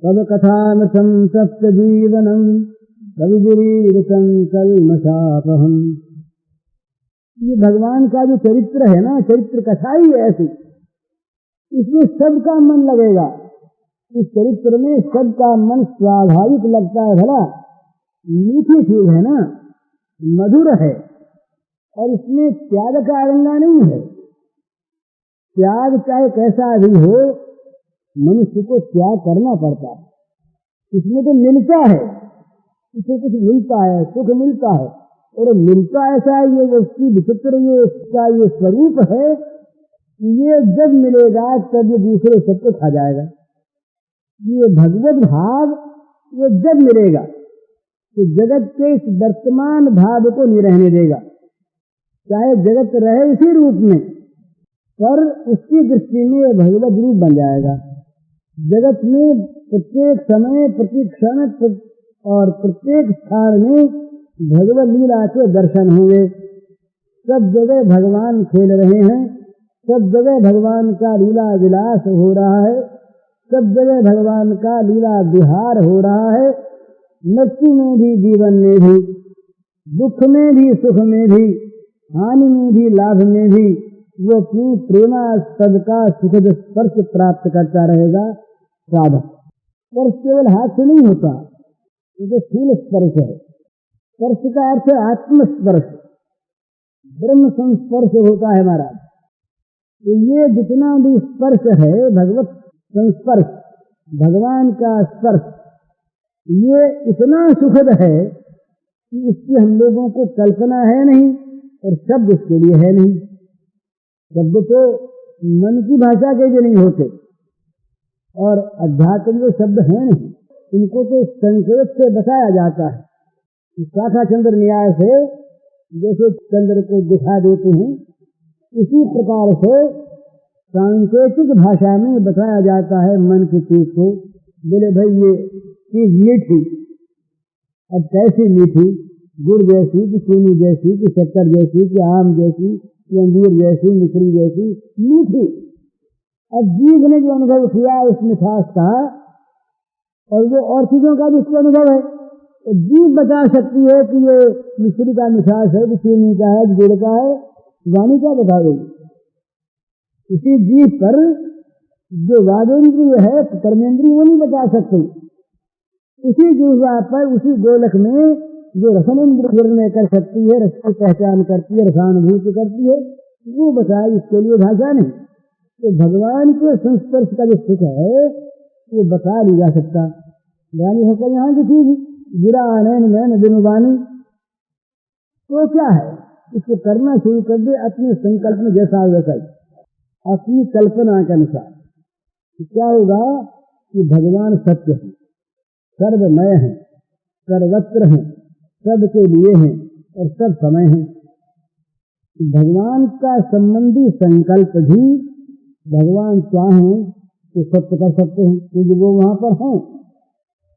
तब कथामृतम सप्त जीवनम कविजीवितम कल्मषापहम। ये भगवान का जो चरित्र है ना, चरित्र कथा ही ऐसी, इसमें सबका मन लगेगा। इस चरित्र में सबका मन स्वाभाविक लगता है, भला मीठी चीज है ना, मधुर है, और इसमें त्याग का अड़ंगा नहीं है। त्याग चाहे कैसा भी हो, मनुष्य को त्याग करना पड़ता है। इसमें तो मिलता है, इसे कुछ मिलता है, सुख मिलता है, और मिलता ऐसा है, ये उसकी विचित्र ये इसका ये स्वरूप है, ये जब मिलेगा तब ये दूसरे सबको खा जाएगा। ये भगवत भाव ये जब मिलेगा तो जगत के इस वर्तमान भाव को नहीं रहने देगा, चाहे जगत रहे इसी रूप में, पर उसकी दृष्टि में भगवत रूप बन जाएगा। जगत में प्रत्येक समय, प्रत्येक क्षण और प्रत्येक स्थान में भगवत लीला के दर्शन होंगे। सब जगह भगवान खेल रहे हैं, सब जगह भगवान का लीला विलास हो रहा है, सब जगह भगवान का लीला विहार हो रहा है। मृत्यु में भी, जीवन में भी, दुख में भी, सुख में भी, हानि में भी, लाभ में भी वो अपनी प्रेमास्पद का सुखद स्पर्श प्राप्त करता रहेगा साधक। स्पर्श केवल हाथ से नहीं होता, ये फूल स्पर्श है। स्पर्श का अर्थ है आत्मस्पर्श, ब्रह्म संस्पर्श होता है महाराज। तो ये जितना भी स्पर्श है, भगवत संस्पर्श, भगवान का स्पर्श, ये इतना सुखद है कि इसकी हम लोगों को कल्पना है नहीं और शब्द इसके लिए है नहीं। शब्द तो मन की भाषा के भी नहीं होते और अध्यात्म के शब्द हैं नहीं, इनको तो संकेत से बताया जाता है। शाखा चंद्र न्याय से जैसे चंद्र को दिखा देते हैं, इसी प्रकार से सांकेतिक भाषा में बताया जाता है मन की चीज को। बोले भाई ये चीज मीठी, अब कैसी मीठी? गुड़ जैसी कि चीनी जैसी कि शक्कर जैसी कि आम जैसी कि अंजीर जैसी, मिश्री जैसी मीठी। अब जीभ ने जो अनुभव किया उस मिठास का, और वो और चीजों का भी उसका अनुभव है, तो जीभ बता सकती है कि ये मिश्री का मिठास है, कि चीनी का है, कि गुड़ का है। वाणी क्या बता देगी? इसी जीभ पर जो वादेंद्रिय है, कर्मेंद्रिय, वो नहीं बता सकती। उसी जीवा पर, उसी गोलक में जो रसनेंद्र निर्णय कर सकती है, रस की पहचान करती है, रसानुभूति करती है, वो बताए, इसके लिए भाषा नहीं। तो भगवान के संस्पर्श का जो सुख है वो बता नहीं जा सकता। यानी होकर यहाँ की चीज गिरा नैन नैन बिनुबानी, तो क्या है? इसको करना शुरू कर दे अपने संकल्प में, जैसा वैसा अपनी कल्पना के अनुसार। क्या होगा कि भगवान सत्य है, सर्वमय है, सर्वत्र है, सबके लिए हैं और सब समय है। भगवान का संबंधी संकल्प भी भगवान चाहें तो सत्य कर सकते हैं, क्योंकि वो वहां पर हैं।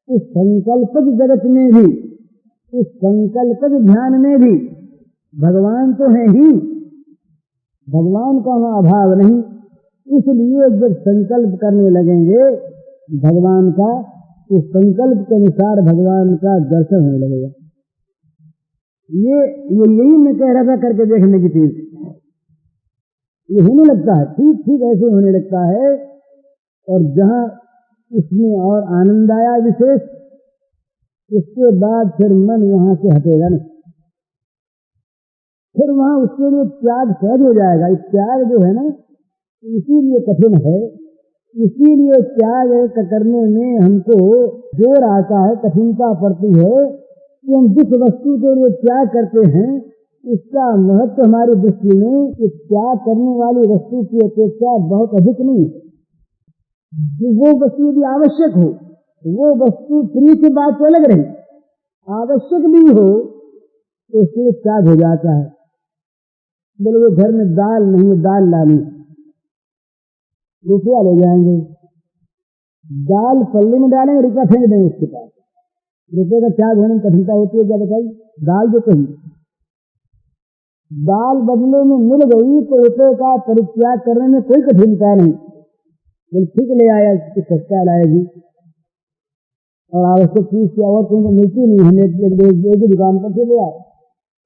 इस संकल्पक जगत में भी, इस संकल्पक ध्यान में भी भगवान तो है ही, भगवान का वहां अभाव नहीं। इसलिए जब संकल्प करने लगेंगे भगवान का, तो संकल्प के अनुसार भगवान का दर्शन होने लगेगा। ये यही मैं कह रहा था, करके देखने की चीज ये होने लगता है, ठीक ठीक ऐसे होने लगता है। और जहां इसमें और आनंद आया विशेष, उसके बाद फिर मन वहां से हटेगा नहीं, फिर वहां उसके लिए त्याग सहज हो जाएगा। इस त्याग जो है ना, इसीलिए कठिन है, इसीलिए त्याग करने में हमको जोर आता है, कठिनता पड़ती है कि हम जिस वस्तु के लिए त्याग करते हैं इसका महत्व हमारी दृष्टि में इस त्याग करने वाली वस्तु की अपेक्षा बहुत अधिक नहीं। वो वस्तु यदि आवश्यक हो, वो वस्तु फ्री की बात तो अलग रही, आवश्यक भी हो तो उसके त्याग हो जाता है। बोले वो घर में दाल नहीं है, दाल लानी, रुपया ले जाएंगे, दाल पल्ले में डालेंगे, रुपया फेंक देंगे उसके पास। रुपये का त्याग होने में कठिनता होती है क्या बताइए? दाल जो कही, दाल बदले में मिल गई तो रुपये का परित्याग करने में कोई कठिनता नहीं। बोल ठीक ले आया, सस्ता लाएगी, और आवश्यक चीज की और कहीं मिलती नहीं, हमें एक दुकान पर से ले आए,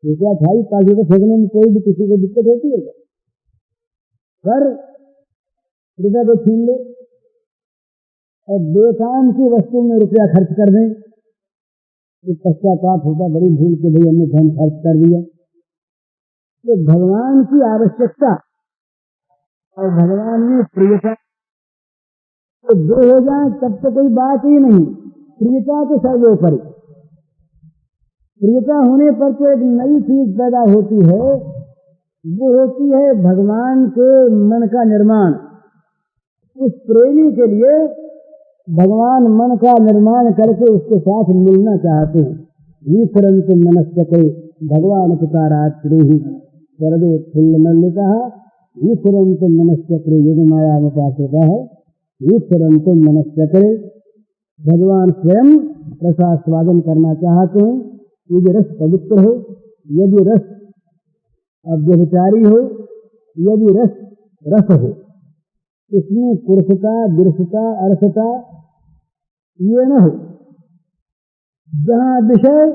रुपया था ही, 5 रुपये फेंकने में कोई भी किसी को दिक्कत होती है क्या? पर रुपया को छीन ले और बेकाम की वस्तु में रुपया खर्च कर दें, तो पश्चाताप होता, बड़ी भूल के भाई हमने धन खर्च कर दिया। तो भगवान की आवश्यकता और भगवान में प्रियता तो दो हो जाए तब तो कोई बात ही नहीं। प्रियता तो सर्वोपरि, प्रियता होने पर तो एक नई चीज पैदा होती है, वो होती है भगवान के मन का निर्माण। उस प्रेमी के लिए भगवान मन का निर्माण करके उसके साथ मिलना चाहते हैं। ईश्वरंत मनस्ते भगवान पुकारात्रे ही सर्वे फुल्ल मल्लिका विचरन्तु मनश्चक्रे युग माया में पात्रता है, विचरन्तु मनश्चक्रे। भगवान स्वयं रसास्वादन करना चाहते हैं। यदि रस पवित्र हो, यदि रस अव्यभिचारी हो, यदि रस रस हो, इसमें पुरुषता, विरसता, अरसता ये न हो। जहाँ विषय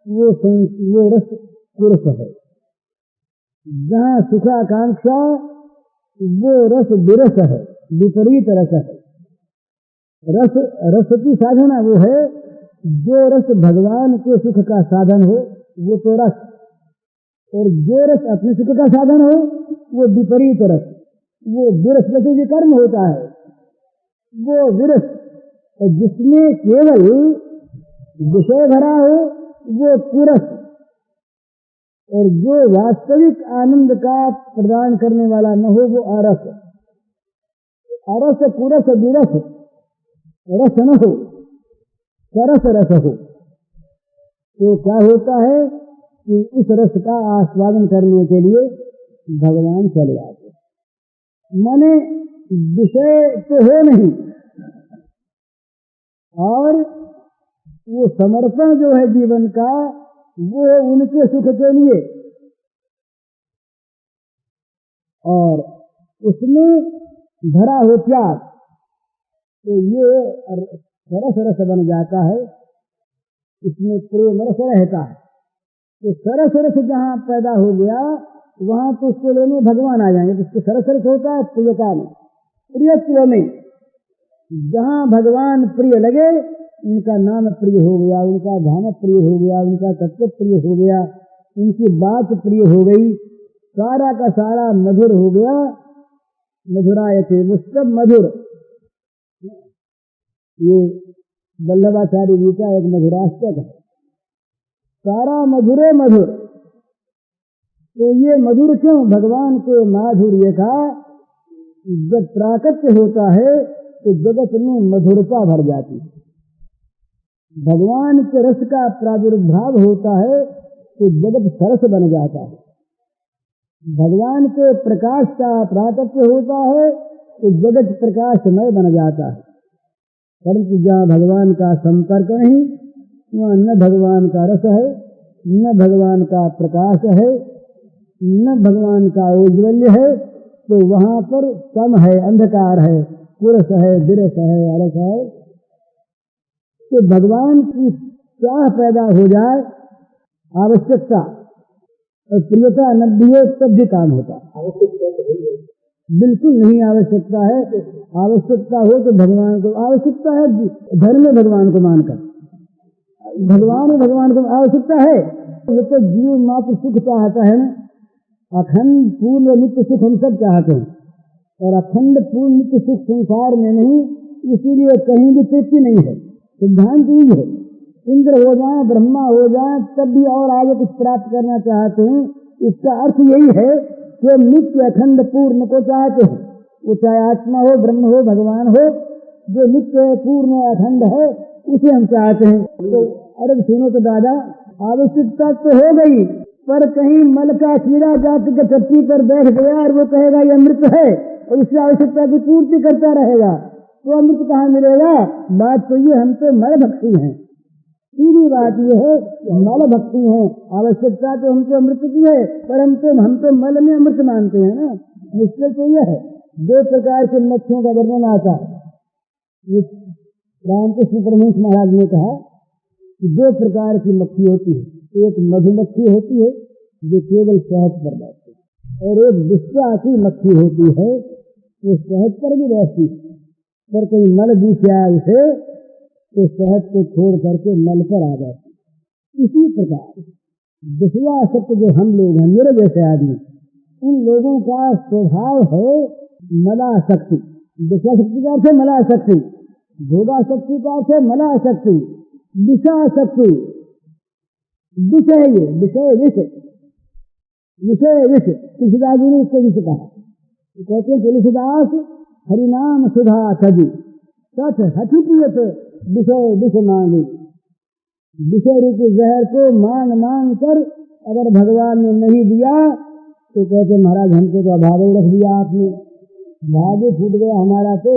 वो रस पुरुष है, जहाँ सुखाकांक्षा वो रस विरस है, विपरीत रस है। रस की साधना वो है जो रस भगवान के सुख का साधन हो, वो तो रस। और जो रस अपने सुख का साधन हो वो विपरीत रस, वो विरस जैसे कर्म होता है, वो विरस। और जिसमें केवल विषय भरा हो वो पुरस, और जो वास्तविक आनंद का प्रदान करने वाला न हो वो अरस। अरस पुरस विरस रस न हो, सरस रस हो। तो क्या होता है कि उस रस का आस्वादन करने के लिए भगवान चले आते। माने विषय तो है नहीं, और वो समर्पण जो है जीवन का वो उनके सुख के लिए, और उसमें भरा हो प्यार, तो ये सरस रस बन जाता है। इसमें प्रेम रस रहता है। तो सरस रस जहाँ पैदा हो गया वहाँ तो उसको लेने भगवान आ जाएंगे। जिसको सरस रस होता है प्रियता में, प्रियत्व में। जहाँ भगवान प्रिय लगे उनका नाम प्रिय हो गया, उनका ध्यान प्रिय हो गया, उनका तत्व प्रिय हो गया, उनकी बात प्रिय हो गई, सारा का सारा मधुर हो गया। मधुराय थे वो सब मधुर। ये वल्लभाचार्य जी का एक मधुराष्टक है, सारा मधुरे मधुर। तो ये मधुर क्यों? भगवान के माधुर्य का जब प्राकट्य होता है तो जगत में मधुरता भर जाती है। भगवान के रस का प्रादुर्भाव होता है तो जगत सरस बन जाता है। भगवान के प्रकाश का प्राकट्य होता है तो जगत प्रकाशमय बन जाता है। परंतु जहाँ भगवान का संपर्क नहीं, वहाँ न भगवान का रस है, न भगवान का प्रकाश है, न भगवान का औज्ज्वल्य है, तो वहाँ पर कम है, अंधकार है, पुरुष है, विरस है, अरस है। तो भगवान की चाह पैदा हो जाए, आवश्यकता और प्रियता न भी हो तब भी काम होता। बिल्कुल नहीं आवश्यकता है। आवश्यकता हो तो भगवान को आवश्यकता है, धर्म में भगवान को मानकर भगवान को आवश्यकता है। वो तो जीव मात्र सुख चाहता है ना, अखंड पूर्ण नित्य सुख हम सब चाहते हैं, और अखंड पूर्ण नित्य सुख संसार में नहीं, इसीलिए कहीं भी तृप्ति नहीं है। सिद्धांत ही है, इंद्र हो जाए, ब्रह्मा हो जाए, तब भी और आगे कुछ प्राप्त करना चाहते हैं। इसका अर्थ यही है कि नित्य अखंड पूर्ण को चाहते हैं। वो चाहे आत्मा हो, ब्रह्म हो, भगवान हो, जो नित्य पूर्ण अखंड है उसे हम चाहते हैं। तो अरे सुनो तो दादा, आवश्यकता तो हो गई, पर कहीं मल का कीड़ा जाति के चट्टी पर बैठ गया और वो कहेगा ये अमृत है, और इससे आवश्यकता की पूर्ति करता रहेगा, तो अमृत कहाँ मिलेगा? बात तो ये, हम तो मल भक्ति हैं। सीधी बात यह है, मल भक्ति है। आवश्यकता तो हमको अमृत की है, पर हम तो मल में अमृत मानते हैं ना। मुश्किल तो यह है। दो प्रकार के मच्छियों का वर्णन आता है। रामकृष्ण परमहंस महाराज ने कहा कि दो प्रकार की मक्खी होती है। एक मधुमक्खी होती है जो केवल शहद पर बैठती है, और एक विश्वासी मक्खी होती है वो शहद पर भी बैठती है, पर कोई मल दिख आया उसे तो शहद को छोड़ करके मल पर आ जाती। इसी प्रकार विश्वासक्त जो हम लोग हैं, मेरे जैसे आदमी, उन लोगों का स्वभाव है मलाशक्ति। विषयाशक्ति का अर्थ है मलाशक्ति, भोगाशक्ति का अर्थ है मलाशक्ति, विषयाशक्ति। विषय विष तुलसीदास जी ने इसको विष कहा। कहते हैं तुलसीदास हरिनाम सुधा सजी सच हठी पियत विषय विष मांगी। विषय रूपी जहर को मांग मांग कर अगर भगवान ने नहीं दिया तो कहते महाराज हमको तो अभाव रख दिया आपने, भाग्य फूट गया हमारा, तो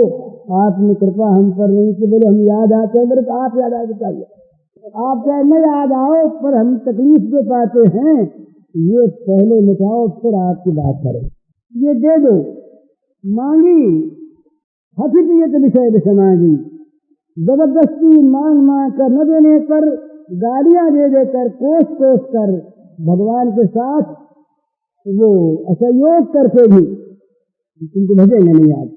आपने कृपा हम पर नहीं कि बोले हम याद आते हैं, मेरे को आप याद आए बताइए, आप चाहे न याद आओ पर हम तकलीफ जो पाते हैं ये पहले मिटाओ फिर आपकी बात करें। ये दे दो मांगी हथित विषय विषमांगी, जबरदस्ती मांग मांग कर न देने पर, गालियां दे देकर कोस कोस कर भगवान के साथ वो असहयोग करके भी तुमको भजेंगे नहीं। आज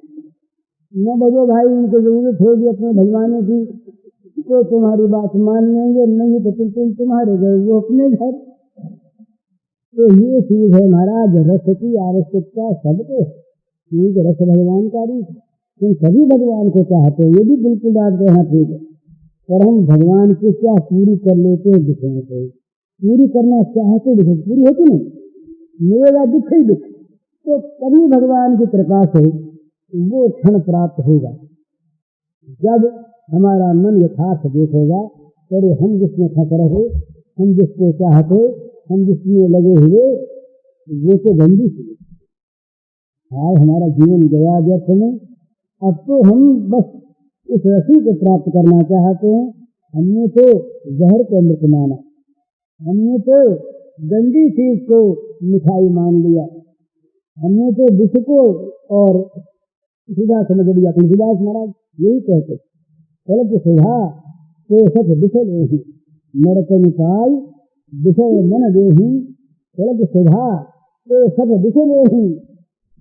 न भजो भाई, उनको जरूरत होगी अपने भगवानों की तो तुम्हारी बात मान लेंगे, नहीं तो तुम तुम्हारे घर वो अपने घर। तो ये चीज है महाराज, रस की आवश्यकता सबको, क्योंकि रस भगवान का रूप, तुम सभी भगवान को चाहते हो, ये भी बिल्कुल बात कहना ठीक है, पर हम भगवान की क्या पूरी कर लेते हैं दुखों को, पूरी करना चाहते दुख पूरी होती नहीं, मेरा दुख ही दुख, तो कभी भगवान की कृपा से वो क्षण प्राप्त होगा जब हमारा मन यथार्थ देखेगा, अरे हम जिसमें फंस रहे, हम जिसको चाहते, हम जिसमें लगे हुए, वो तो गंदी थी, आज हमारा जीवन गया व्यर्थ में। अब तो हम बस इस रसी को प्राप्त करना चाहते हैं। हमने तो जहर को अमृत माना, हमने तो गंदी चीज को मिठाई मान लिया, हमने तो विष को और सुधा समझ लिया। तुलसीदास महाराज यही कहते, कलप सुधा तो सच विषय नहीं, नरक निकाय विषय मन देही, कलप सुधा तो सब विषय नहीं।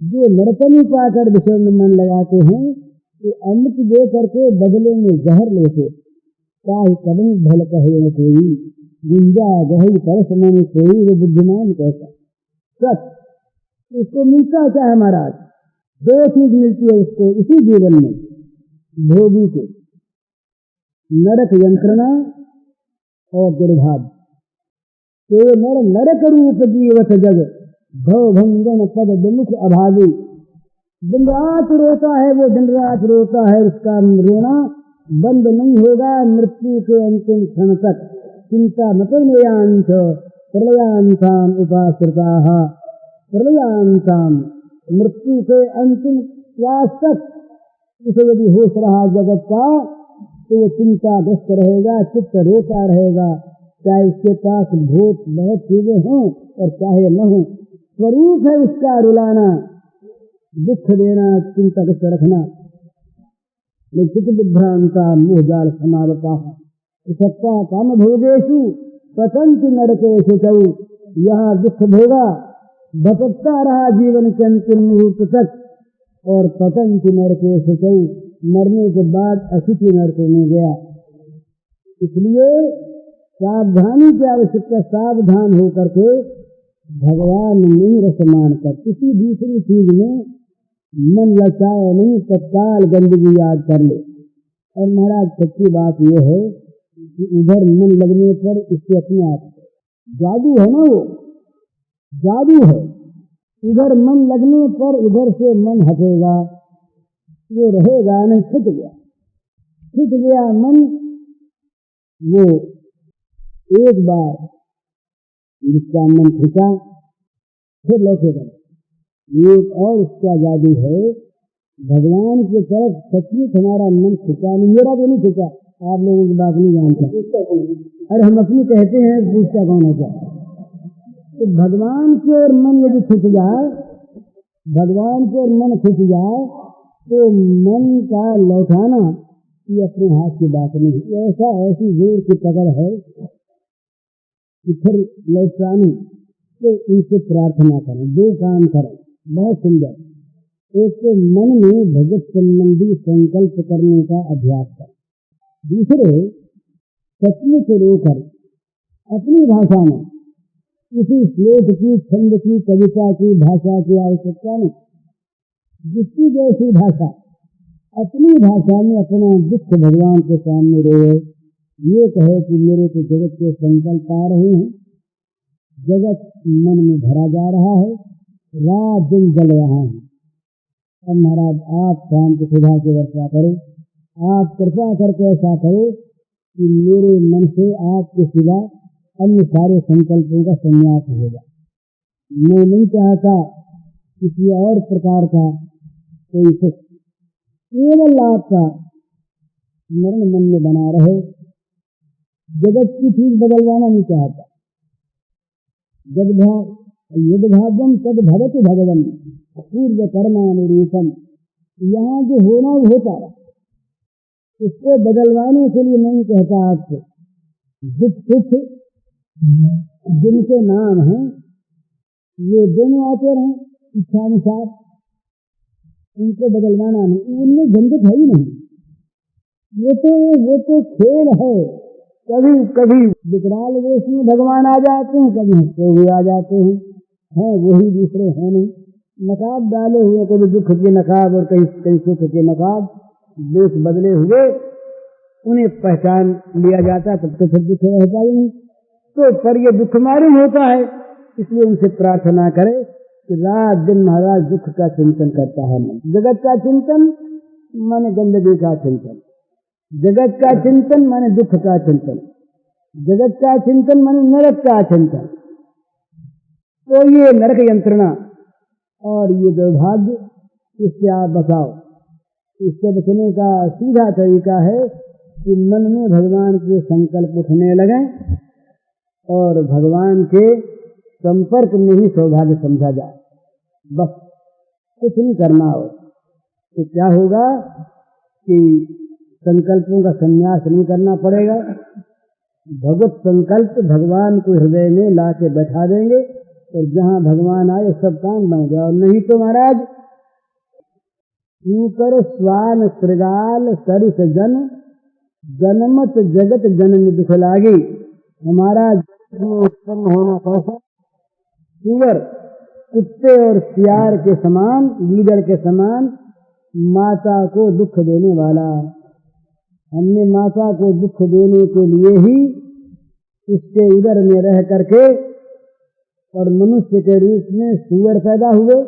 जो नरकनी पाकर विषय में मन लगाते हैं तो अमृत दे करके बदले में जहर लेते, चाहे कभी भल कहे कोई, गुंजा गही परस मन कोई, वो बुद्धिमान कैसा सच। इसको मिलता क्या है महाराज, दो चीज मिलती है उसको इसी जीवन में, भोगी को नरक यंत्रणा और दुर्भाग्य। तो नर नरक रूप जीवत जग, भव भंगन पद विमुख अभागी। दिन रात रोता है वो, दिन रात रोता है, उसका रोना बंद नहीं होगा मृत्यु के अंतिम क्षण तक। चिंता मतोन्यांश प्रलयांताम उपाश्रिताः, प्रलयांताम मृत्यु के अंतिम श्वास तक उसे यदि होश रहा जगत का तो वो चिंताग्रस्त रहेगा, चित्त रोता रहेगा, चाहे उसके पास बहुत बहुत चीजें हों और चाहे न हो। स्वरूप है उसका रुलाना, दुख देना, चिंताग्रस्त रखना। चित्त विभ्रांता मोह जाल समावता सत्ता काम भोगेशु पतंति नरकेशु चौ। यहाँ दुख भोगा, भटकता रहा जीवन के अंतिम मुहूर्त तक, और पतंति नरकेशु चौ, मरने के बाद असिति नरक में गया। इसलिए सावधानी की आवश्यकता, सावधान होकर के भगवान नहीं रस मानकर किसी दूसरी चीज में मन लचाए नहीं, तत्काल गंदगी याद कर ले। और महाराज सच्ची बात यह है कि इधर मन लगने पर इससे अपने आप जादू है ना, वो जादू है। इधर मन लगने पर इधर से मन हटेगा, वो रहेगा नहीं, छिट गया मन। वो एक बार जिसका मन खिंचा फिर लौटेगा। एक और उसका जादू है, भगवान की तरफ सचमुच हमारा मन खिंचा नहीं, मेरा तो नहीं खिंचा, आप लोगों की बात नहीं जानता। अरे हम अपनी कहते हैं, पूछता कौन है क्या। तो भगवान की ओर मन यदि खिंच जाए, भगवान की ओर मन खिंच जाए तो मन का लौटाना ये अपने हाथ की बात नहीं। ऐसी जोर की पकड़ है कि फिर लौटानी तो इनसे प्रार्थना करें, दो काम करें, बहुत सुंदर। एक तो मन में भगत संबंधी संकल्प करने का अभ्यास करें, दूसरे सचमुच रोकर अपनी भाषा में, किसी श्लोक की, छंद की, कविता की भाषा की आवश्यकता नहीं, जिसकी जैसी भाषा, अपनी भाषा में अपना दुख भगवान के सामने रोए। ये कहे कि मेरे को जगत के संकल्प आ रहे हैं, जगत मन में भरा जा रहा है, रात दिन जल रहा है। अब महाराज आप शाम को सुधा की वर्षा करो, आप कृपा करके ऐसा करो कि मेरे मन से आपके सिवा अन्य सारे संकल्पों का संन्यास होगा। मैं नहीं चाहता किसी और प्रकार का कोई सुख, केवल आपका स्मरण मन में बना रहे। जगत की चीज बदलवाना नहीं चाहता। यद भाग्यम तद भगवती भगवन पूर्व कर्मानुरूपम। यहाँ जो होना होता है उसको बदलवाने के लिए नहीं कहता आपसे। दुख सुख जिनके नाम हैं ये दोनों आते रहे इच्छानुसार, उनको बदलवाना नहीं, उनमें झंझट है ही नहीं। वो तो खेल है। कभी कभी विकराल वेश में भगवान आ जाते हैं, कभी हंसते हुए आ जाते हैं वही दूसरे हैं नहीं। नकाब डाले हुए, कभी दुख के नकाब और कहीं सुख के नकाब, वेश बदले हुए, उन्हें पहचान लिया जाता है, तब तो फिर दुख रहता ही नहीं। तो पर ये दुख मालूम होता है, इसलिए उनसे प्रार्थना करे कि रात दिन महाराज दुख का चिंतन करता है मन। जगत का चिंतन माने गंदगी का चिंतन, जगत का चिंतन माने दुख का चिंतन, जगत का चिंतन माने नरक का चिंतन। तो ये नरक यंत्रणा और ये दुर्भाग्य, इससे आप बचाओ। इससे बचने का सीधा तरीका है कि मन में भगवान के संकल्प उठने लगे और भगवान के संपर्क में ही सौभाग्य समझा जाए। बस कुछ नहीं करना हो तो क्या होगा कि संकल्पों का संन्यास नहीं करना पड़ेगा। भगवत संकल्प भगवान को हृदय में ला के बैठा देंगे और जहां भगवान आए सब काम बन गया। और नहीं तो महाराज ऊपर स्वान श्रृगाल सरिस जन जनमत जगत जनम दुख लागी। हमारा उत्पन्न होना कैसा? सुअर कुत्ते और सियार के समान, गीदड़ के समान माता को दुख देने वाला। हमने माता को दुख देने के लिए ही उसके उदर में रह करके और मनुष्य के रूप में सुअर पैदा हुए,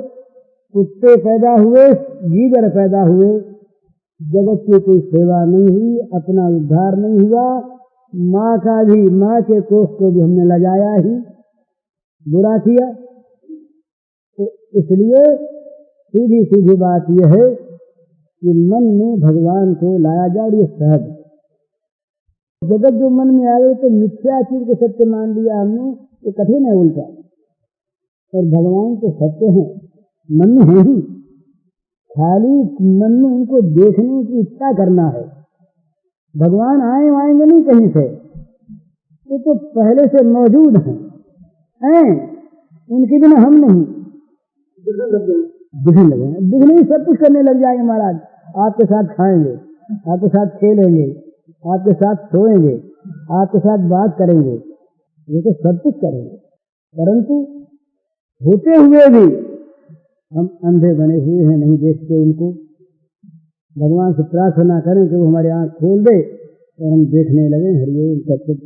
कुत्ते पैदा हुए, गीदड़ पैदा हुए। जगत की कोई सेवा नहीं हुई, अपना उद्धार नहीं हुआ। माँ के कोख को भी हमने लजाया ही, बुरा किया। तो इसलिए सीधी सीधी बात यह है कि मन में भगवान को लाया जाए। ये सहज जगत जो मन में आए तो मिथ्या चीज को सत्य मान लिया हमने, ये कठिन है उल्टा। और भगवान तो सत्य है, मन में है ही, खाली मन में उनको देखने की इच्छा करना है। भगवान आएंगे नहीं कहीं से, ये तो पहले से मौजूद हैं, उनके बिना हम नहीं। दिखने लगे, दिखने ही सब कुछ करने लग जाएंगे महाराज। आपके साथ खाएंगे, आपके साथ खेलेंगे, आपके साथ सोएंगे, आपके साथ बात करेंगे, ये तो सब कुछ करेंगे। परंतु होते हुए भी हम अंधे बने हुए हैं, नहीं देखते उनको। भगवान से प्रार्थना करें कि वो हमारी आंख खोल दे और हम देखने लगे। हरिओम सत्य।